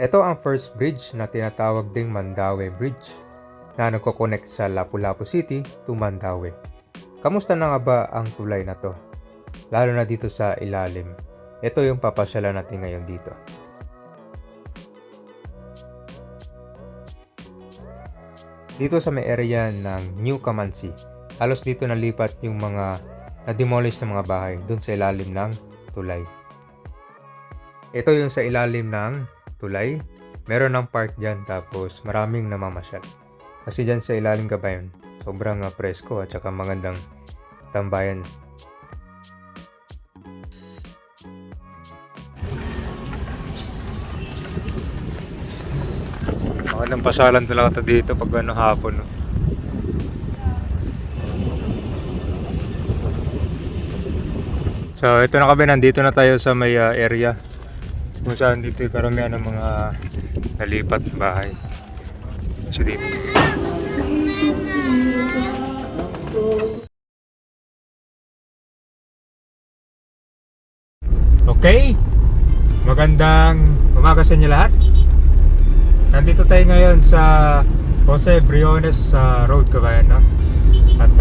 Ito ang first bridge na tinatawag ding Mandaue Bridge na nagko-connect sa Lapu-Lapu City to Mandaue. Kamusta na nga ba ang tulay na to? Lalo na dito sa ilalim. Ito yung papasyalan natin ngayon dito. Dito sa may area ng New Kamansi, halos dito nalipat yung mga na-demolish na mga bahay dun sa ilalim ng tulay. Ito yung sa ilalim ng tulay. Meron ng park dyan, tapos maraming namamasyal. Kasi dyan sa ilalim kabayan, sobrang presko at saka magandang tambayan. Magandang pasyalan talaga ito dito pag hapon. No? So ito na kami, nandito na tayo sa may area kung saan dito yung karamihan ng mga nalipat bahay. So dito. Okay, magandang umaga sa inyo lahat. Nandito tayo ngayon sa Jose Briones Road, kabayan, no? At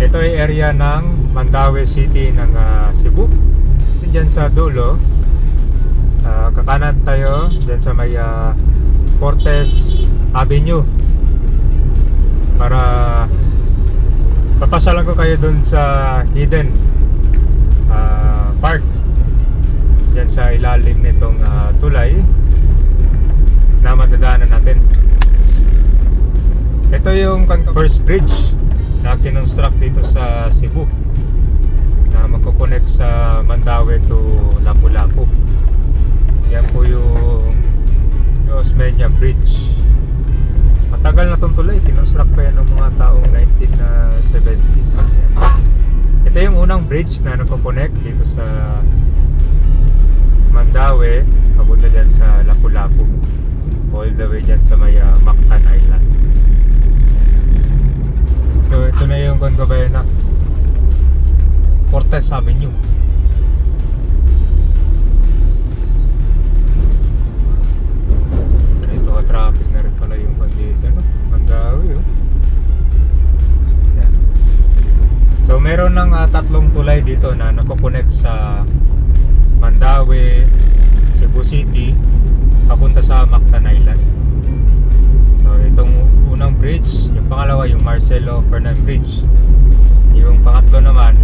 ito ay area ng Mandaue City ng Cebu. Diyan sa dulo, kakanan tayo diyan sa may Cortez Avenue para papasyalan ko kayo dun sa hidden park diyan sa ilalim nitong tulay na madadaanan natin. Ito yung first bridge na kinonstruct dito sa Cebu na magkoconnect sa Mandaue to Lapu-Lapu. Yan po yung Osmeña Bridge. Matagal na itong tulay, kinonstruct pa yan ng mga taong 1970s. Ito yung unang bridge na nagkoconnect dito sa Mandaue papunta dyan sa Lapu-Lapu, all the way dyan sa may Mactan Island. So ito na yung Concabayan na Cortez Avenue. Ito ka-traffic na rin pala yung pandito, no? Mandaue, oh. Yan. So meron ng tatlong tulay dito na nakokonect sa Mandaue, Cebu City papunta sa Mactan Island. So itong unang bridge, yung pangalawa yung Marcelo Fernan Bridge. Yung pangatlo naman,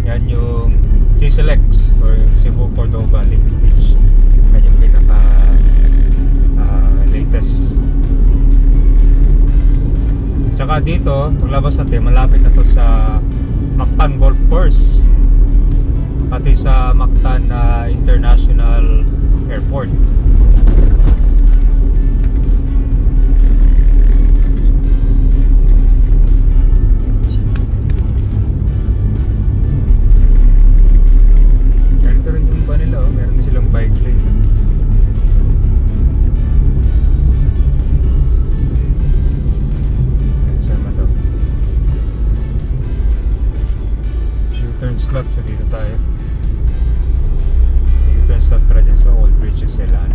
yan yung CCLX or Cebu Cordova Link Bridge. Yan yung pinaka latest. Tsaka dito, paglabas natin, malapit na to sa Mactan Golf Course, pati sa Mactan International Airport. Ganito rin yung ba nila, oh. Meron silang bike lane. Sama to. U-turn slot, so dito tayo. U-turn slot para dyan sa old bridges sila.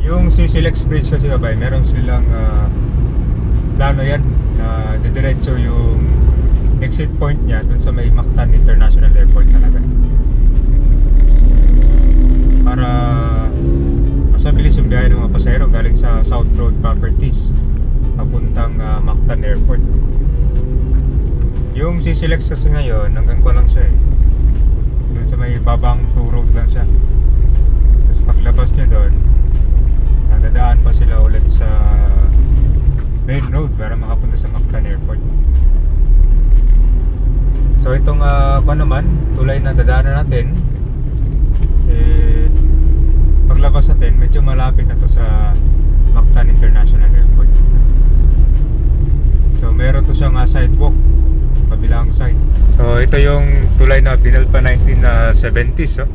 Yung CCLX Bridge kasi kabay, meron silang plano yan na didiretso yung exit point niya dun sa may Mactan International Airport talaga, para mas mabilis yung biyahe ng mga pasahero galing sa South Road Properties papuntang Mactan Airport. Yung CCLX kasi ngayon hanggang ko lang siya dun sa may babang 2 road lang siya. Tapos paglabas niya doon, dadaan pa sila ulit sa main road para makapunta sa Mactan Airport. So itong naman, tulay na dadaanan natin, paglabas natin, medyo malapit na to sa Mactan International Airport. So meron to siyang sidewalk kabilang side. So ito yung tulay na binal pa 1970s.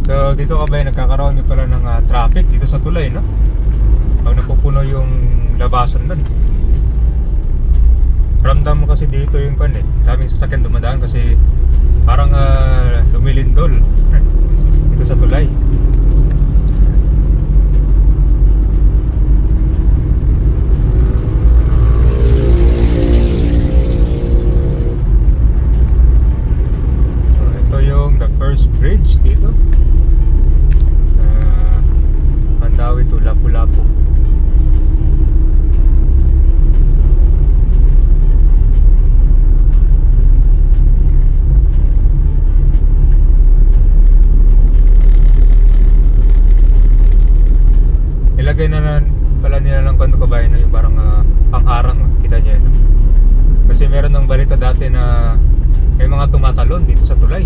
So dito ka ba nagkakaroon din pala ng traffic dito sa tulay, no? Pag napupuno punong-puno yung labasan nun. Ramdam mo kasi dito yung kan eh. Daming sasakyan dumadaan kasi parang lumilindol dito sa tulay. So ito yung the first bridge dito sa Mandawi to Lapu-Lapu. Ilagay na pala nila ng kanto kabayan yung parang pangharang, kita niyo yun. Kasi meron ng balita dati na may mga tumatalon dito sa tulay.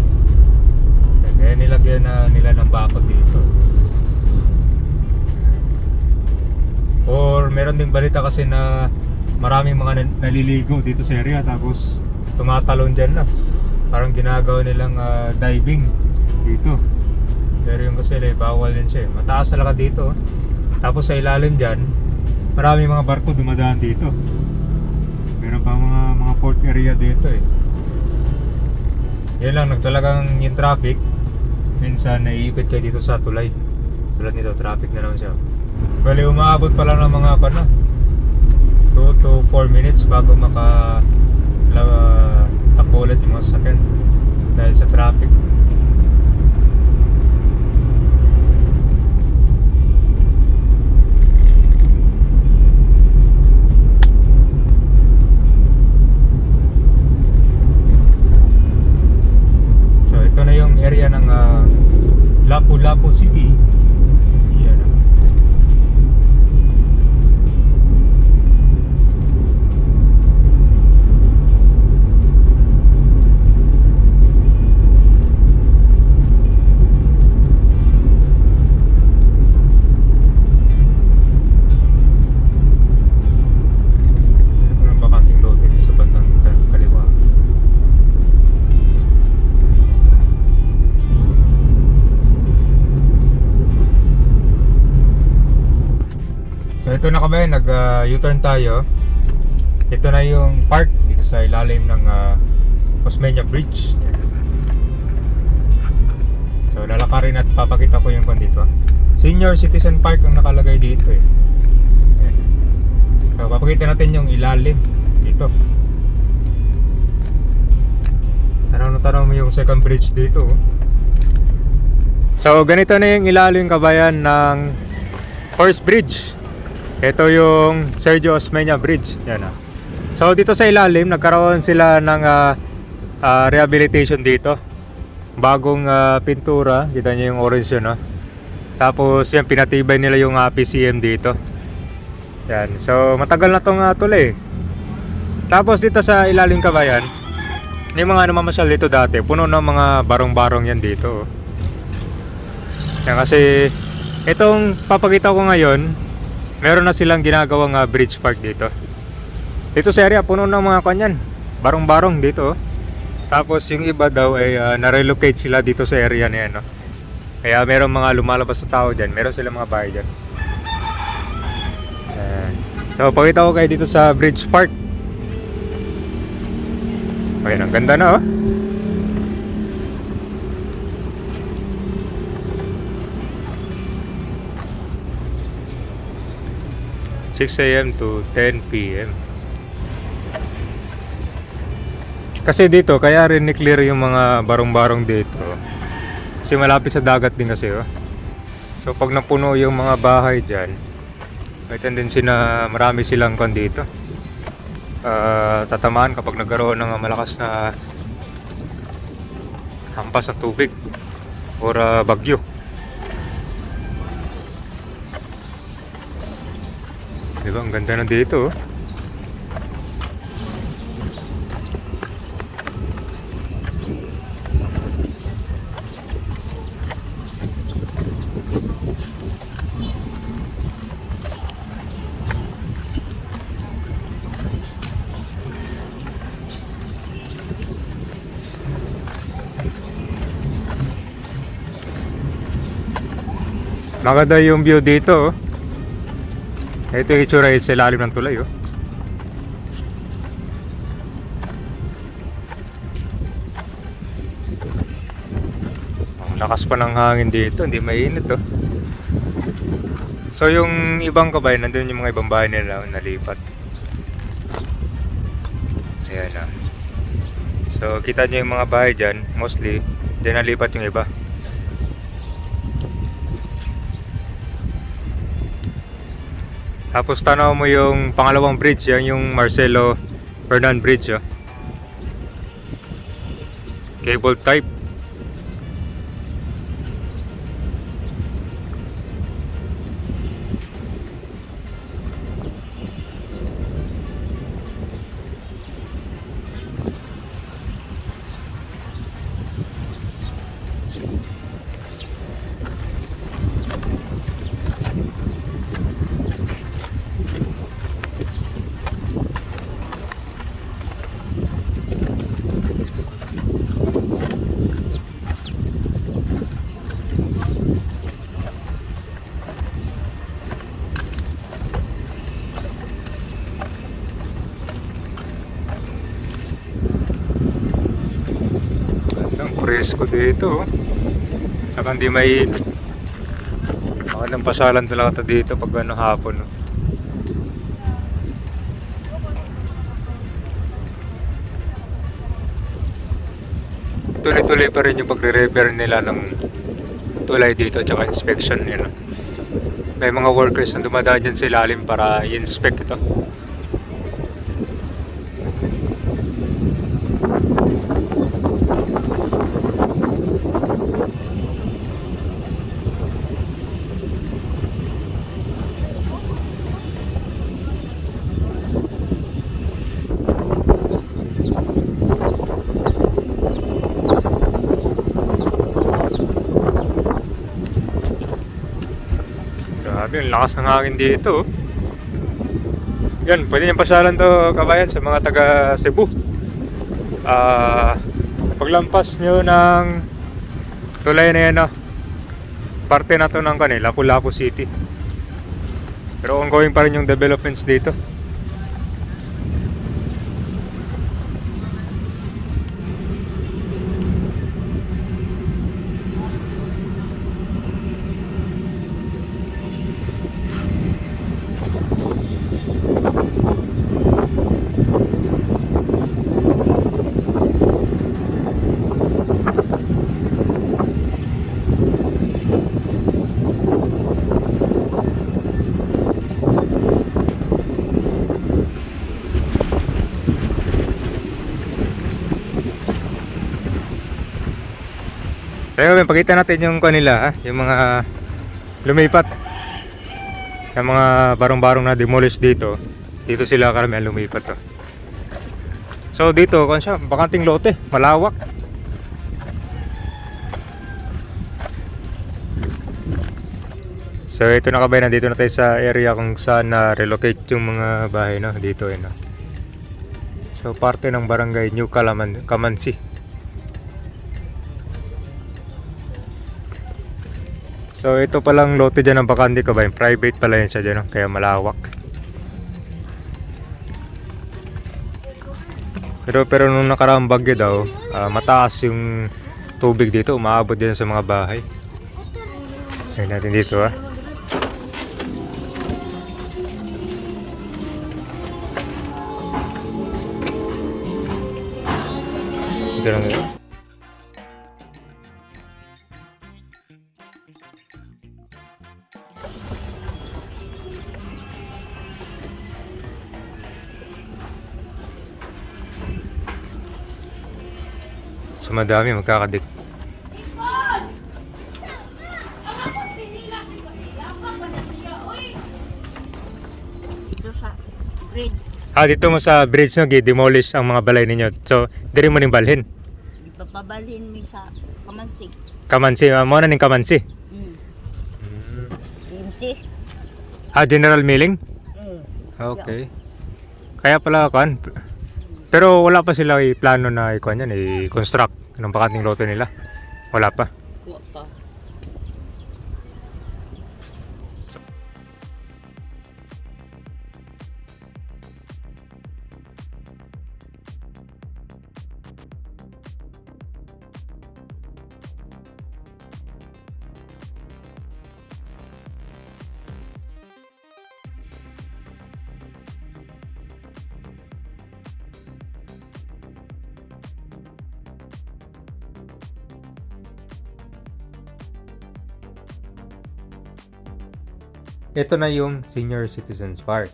Kaya nilagyan na nila ng bakod dito. Or meron ding balita kasi na maraming mga naliligo dito sa area tapos tumatalon dyan na. Parang ginagawa nilang diving dito. Pero yung kasi bawal din siya. Mataas talaga dito. Tapos sa ilalim dyan, maraming mga barko dumadaan dito. Meron pa mga port area dito eh. Yan lang, nagtalagang yung traffic. Minsan naiipit kayo dito sa tulay. Tulad nito, traffic na naman siya. Bali, umaabot pa lang ng mga 2 to 4 minutes bago takbo ulit yung mga sasakyan dahil sa traffic. Ito na yung area ng Lapu-Lapu City. Yan. Ang bakanting lote sa bandang kaliwa. So ito na kami, nag-U-turn tayo. Ito na yung park dito sa ilalim ng Osmeña Bridge. Yan. So lalakarin at papakita ko yung dito. Senior Citizen Park ang nakalagay dito eh. Yan. So papakita natin yung ilalim dito. Tanaw mo yung second bridge dito. So ganito na yung ilalim kabayan ng first bridge. Ito yung Sergio Osmeña Bridge. Yan. So dito sa ilalim nagkaroon sila ng rehabilitation dito. Bagong pintura, kita niyo yung orange yun, no? Tapos yan, pinatibay nila yung PCM dito. Yan. So matagal na tong tulay. Tapos dito sa ilalim kabayan, yung mga namamasyal dito dati, puno ng mga barong-barong yan dito. Yan, kasi itong papakita ko ngayon, meron na silang ginagawang bridge park dito. Dito sa area, puno ng mga kanyan, barong-barong dito. Tapos yung iba daw ay na-relocate sila dito sa area na yan, no? Kaya meron mga lumalabas sa tao dyan, meron silang mga bahay dyan. So pakita ko kayo dito sa bridge park. Ayan, ang ganda na, oh. 6 AM to 10 PM. Kasi dito, kaya rin ni-clear yung mga barong-barong dito. Kasi malapit sa dagat din kasi, oh. So pag napuno yung mga bahay dyan, may tendency na marami silang dito. Tatamaan kapag nagkaroon ng malakas na hampas na tubig or bagyo. Diba, ang ganda na dito, oh. Maganda yung view dito, oh. Ito yung itsura sa ilalim ng tulay, oh. Ang lakas pa ng hangin dito, hindi mainit, oh. So yung ibang kabayan, nandun yung mga ibang bahay nila nalipat. Ayan na. So kita nyo yung mga bahay dyan, mostly, dyan nalipat yung iba. Tapos tanaw mo yung pangalawang bridge, yan yung Marcelo Fernan Bridge, oh. Cable type. Gandang presko dito, oh. Saka hindi mainit. Magandang pasyalan talaga dito pag ano hapon, oh. Tuloy-tuloy pa rin yung pagre-repair nila ng tulay dito tsaka inspection nila. May mga workers na dumadaan dyan sa ilalim para i-inspect ito. Grabe, ang lakas ng hangin dito, oh. Yan, pwede niyang pasyalan to kabayan sa mga taga Cebu. Paglampas nyo ng tulay na yan, oh, parte na to ng Lapu-Lapu City. Pero ongoing pa rin yung developments dito. Kaya pakita natin yung kanila, yung mga lumipat. Yung mga barong-barong na demolish dito. Dito sila karamihan lumipat, oh. So dito, kung siya, bakanting lote, malawak. So ito na kabayan, nandito na tayo sa area kung saan na-relocate yung mga bahay, no? Dito, no? So parte ng barangay New Kamansi. So ito palang lote dyan ng bakante kabayan, private pala yun siya dyan, no? Kaya malawak. Pero nung nakaraang bagyo daw, mataas yung tubig dito, umaabot din sa mga bahay. Ayun natin dito, ah. Ito lang yun. So madami magkakadik. Ito sa bridge. Dito mo sa bridge, no, demolish ang mga balay ninyo. So diri mo ning balhin. Ipapabalhin mi sa Kamansi. Kamansi, mo na ning Kamansi. MC. General Milling? Okay. Kaya pala kan. Pero wala pa sila plano na ikuan yan, i-construct ng bakanting lote nila. Wala pa. Wala pa. Ito na yung Senior Citizens Park.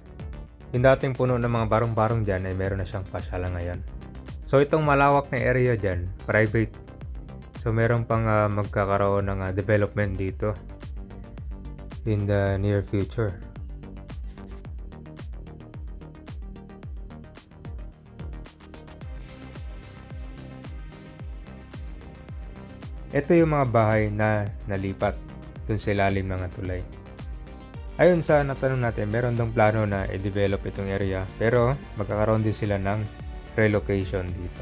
Yung dating puno ng mga barong-barong dyan ay meron na siyang pasyalan ngayon. So itong malawak na area dyan, private. So meron pang magkakaroon ng development dito in the near future. Ito yung mga bahay na nalipat dun sa ilalim ng tulay. Ayon sa natanong natin, meron dong plano na i-develop itong area pero magkakaroon din sila ng relocation dito.